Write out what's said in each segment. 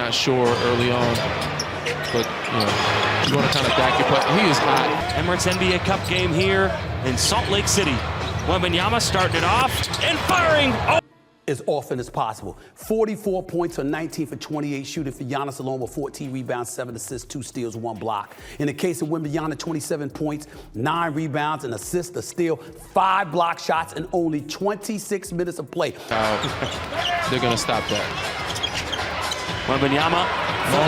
not sure early on. But, you want to kind of back your play. He is hot. Emirates NBA Cup game here in Salt Lake City. Wembanyama starting it off and firing. Oh! As often as possible. 44 points on 19 for 28 shooting for Giannis alone with 14 rebounds, 7 assists, 2 steals, 1 block. In the case of Wembanyama, 27 points, 9 rebounds, an assist, a steal, 5 block shots, and only 26 minutes of play. They're going to stop that. Wembanyama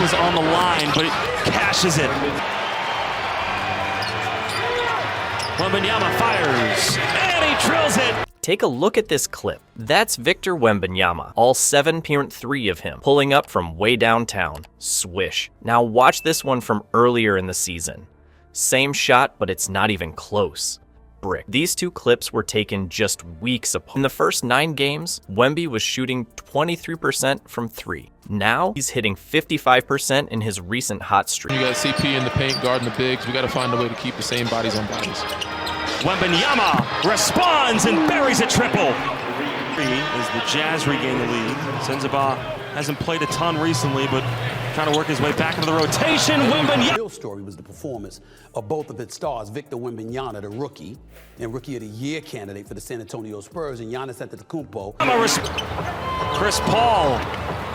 was on the line, but it cashes it. Wembanyama fires, and he drills it. Take a look at this clip. That's Victor Wembanyama, all 7.3 of him, pulling up from way downtown. Swish. Now watch this one from earlier in the season. Same shot, but it's not even close. Brick. These two clips were taken just weeks apart. In the first 9 games, Wemby was shooting 23% from 3. Now, he's hitting 55% in his recent hot streak. You got CP in the paint, guarding the bigs. We got to find a way to keep the same bodies on bodies. Wembanyama responds and buries a triple. As the Jazz regain the lead. Sensabaugh hasn't played a ton recently, but trying to work his way back into the rotation. Wembanyama. The real story was the performance of both of its stars, Victor Wembanyama, the rookie, and Rookie of the Year candidate for the San Antonio Spurs, and Giannis Antetokounmpo. Chris Paul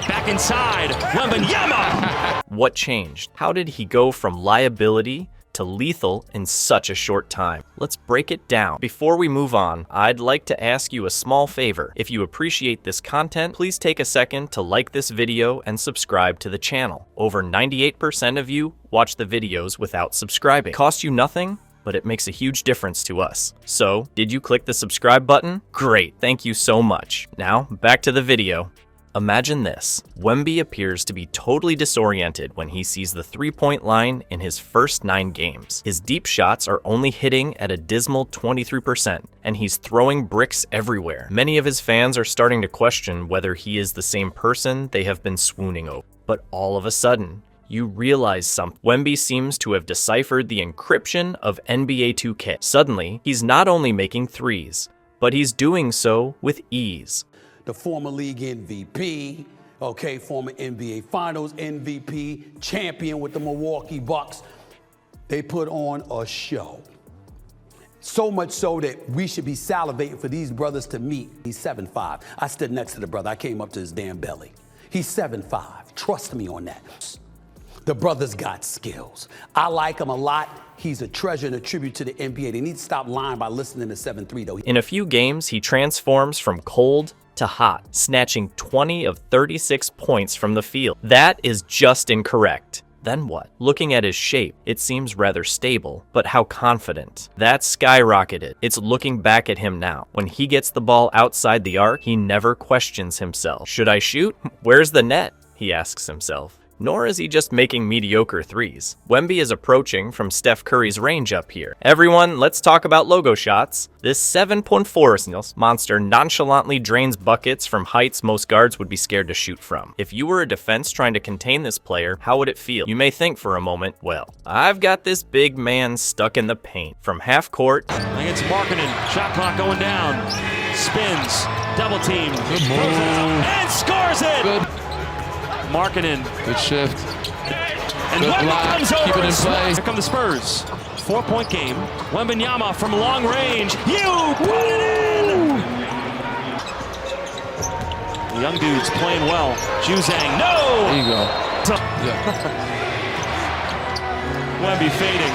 back inside. Wembanyama. What changed? How did he go from liability to lethal in such a short time? Let's break it down. Before we move on, I'd like to ask you a small favor. If you appreciate this content, please take a second to like this video and subscribe to the channel. Over 98% of you watch the videos without subscribing. It costs you nothing, but it makes a huge difference to us. So, did you click the subscribe button? Great, thank you so much. Now, back to the video. Imagine this. Wemby appears to be totally disoriented when he sees the three-point line in his first 9 games. His deep shots are only hitting at a dismal 23%, and he's throwing bricks everywhere. Many of his fans are starting to question whether he is the same person they have been swooning over. But all of a sudden, you realize something. Wemby seems to have deciphered the encryption of NBA 2K. Suddenly, he's not only making threes, but he's doing so with ease. The former league MVP, former NBA Finals MVP, champion with the Milwaukee Bucks. They put on a show. So much so that we should be salivating for these brothers to meet. He's 7'5". I stood next to the brother. I came up to his damn belly. He's 7'5". Trust me on that. The brother's got skills. I like him a lot. He's a treasure and a tribute to the NBA. They need to stop lying by listening to 7'3", though. In a few games, he transforms from cold to hot, snatching 20 of 36 points from the field. That is just incorrect. Then what? Looking at his shape, it seems rather stable, but how confident. That skyrocketed. It's looking back at him now. When he gets the ball outside the arc, he never questions himself. Should I shoot? Where's the net? He asks himself. Nor is he just making mediocre threes. Wemby is approaching from Steph Curry's range up here. Everyone, let's talk about logo shots. This 7.4 monster nonchalantly drains buckets from heights most guards would be scared to shoot from. If you were a defense trying to contain this player, how would it feel? You may think for a moment, well, I've got this big man stuck in the paint. From half court, I think it's Markkanen. Shot clock going down. Spins. Double team. Good move. And scores it. Good. Markkanen. Good shift. And Good Wemby block. comes over. Keep it in play. Here come the Spurs. 4-point game. Wembanyama from long range. You put it in! The young dude's playing well. Juzang, no! There you go. Yeah. Wemby fading.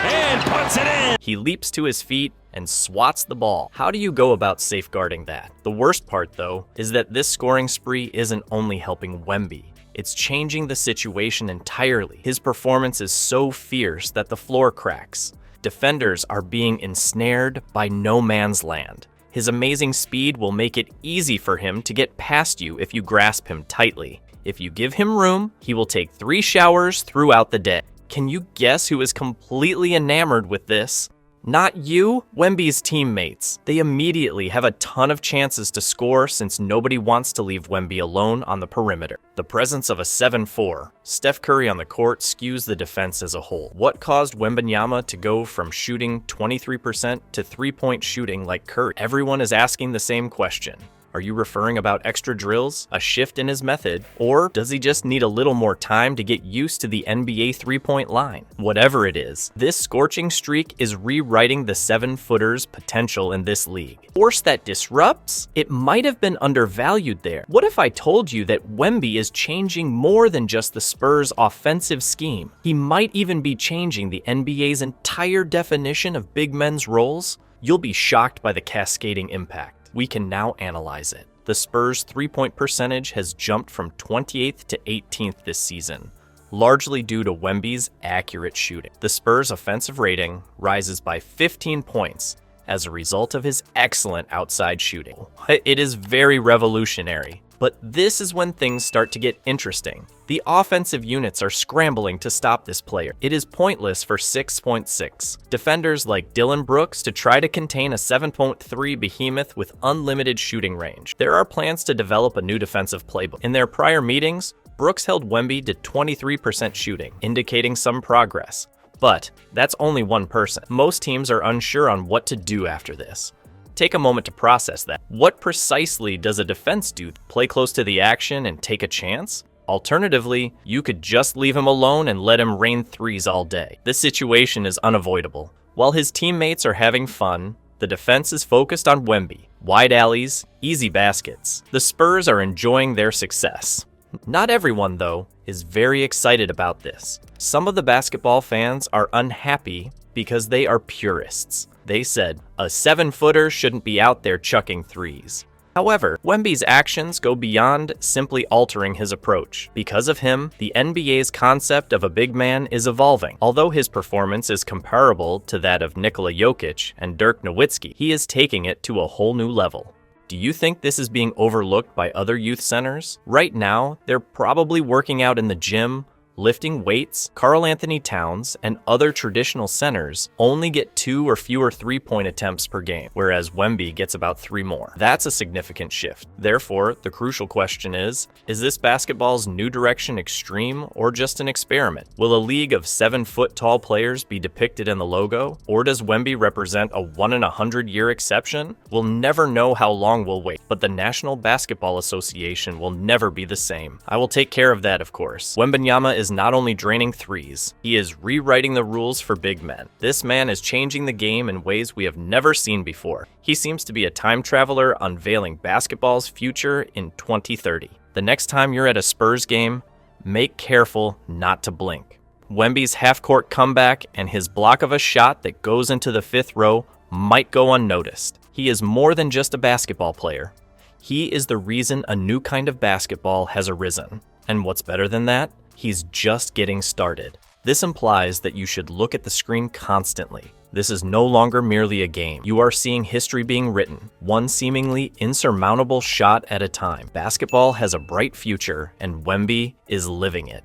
And puts it in! he leaps to his feet and swats the ball. How do you go about safeguarding that? The worst part, though, is that this scoring spree isn't only helping Wemby. It's changing the situation entirely. His performance is so fierce that the floor cracks. Defenders are being ensnared by no man's land. His amazing speed will make it easy for him to get past you if you grasp him tightly. If you give him room, he will take 3 showers throughout the day. Can you guess who is completely enamored with this? Not you, Wemby's teammates. They immediately have a ton of chances to score since nobody wants to leave Wemby alone on the perimeter. The presence of a 7-4, Steph Curry on the court skews the defense as a whole. What caused Wembanyama to go from shooting 23% to 3-point shooting like Curry? Everyone is asking the same question. Are you referring about extra drills, a shift in his method, or does he just need a little more time to get used to the NBA three-point line? Whatever it is, this scorching streak is rewriting the 7-footer's potential in this league. Force that disrupts? It might have been undervalued there. What if I told you that Wemby is changing more than just the Spurs' offensive scheme? He might even be changing the NBA's entire definition of big men's roles? You'll be shocked by the cascading impact. We can now analyze it. The Spurs' three-point percentage has jumped from 28th to 18th this season, largely due to Wemby's accurate shooting. The Spurs' offensive rating rises by 15 points as a result of his excellent outside shooting. It is very revolutionary. But this is when things start to get interesting. The offensive units are scrambling to stop this player. It is pointless for 6.6 defenders like Dylan Brooks to try to contain a 7.3 behemoth with unlimited shooting range. There are plans to develop a new defensive playbook. In their prior meetings, Brooks held Wemby to 23% shooting, indicating some progress. But that's only one person. Most teams are unsure on what to do after this. Take a moment to process that. What precisely does a defense do? Play close to the action and take a chance? Alternatively, you could just leave him alone and let him rain threes all day. This situation is unavoidable. While his teammates are having fun, the defense is focused on Wemby. Wide alleys, easy baskets. The Spurs are enjoying their success. Not everyone, though, is very excited about this. Some of the basketball fans are unhappy because they are purists. They said, a 7-footer shouldn't be out there chucking threes. However, Wemby's actions go beyond simply altering his approach. Because of him, the NBA's concept of a big man is evolving. Although his performance is comparable to that of Nikola Jokic and Dirk Nowitzki, he is taking it to a whole new level. Do you think this is being overlooked by other youth centers? Right now, they're probably working out in the gym, lifting weights. Karl Anthony Towns and other traditional centers only get 2 or fewer three-point attempts per game, whereas Wemby gets about 3 more. That's a significant shift. Therefore, the crucial question is this basketball's new direction extreme or just an experiment? Will a league of 7-foot-tall players be depicted in the logo? Or does Wemby represent a 1-in-100-year exception? We'll never know how long we'll wait, but the National Basketball Association will never be the same. I will take care of that, of course. Wembanyama is not only draining threes, he is rewriting the rules for big men. This man is changing the game in ways we have never seen before. He seems to be a time traveler unveiling basketball's future in 2030. The next time you're at a Spurs game, make careful not to blink. Wemby's half-court comeback and his block of a shot that goes into the 5th row might go unnoticed. He is more than just a basketball player. He is the reason a new kind of basketball has arisen. And what's better than that? He's just getting started. This implies that you should look at the screen constantly. This is no longer merely a game. You are seeing history being written, one seemingly insurmountable shot at a time. Basketball has a bright future, and Wemby is living it.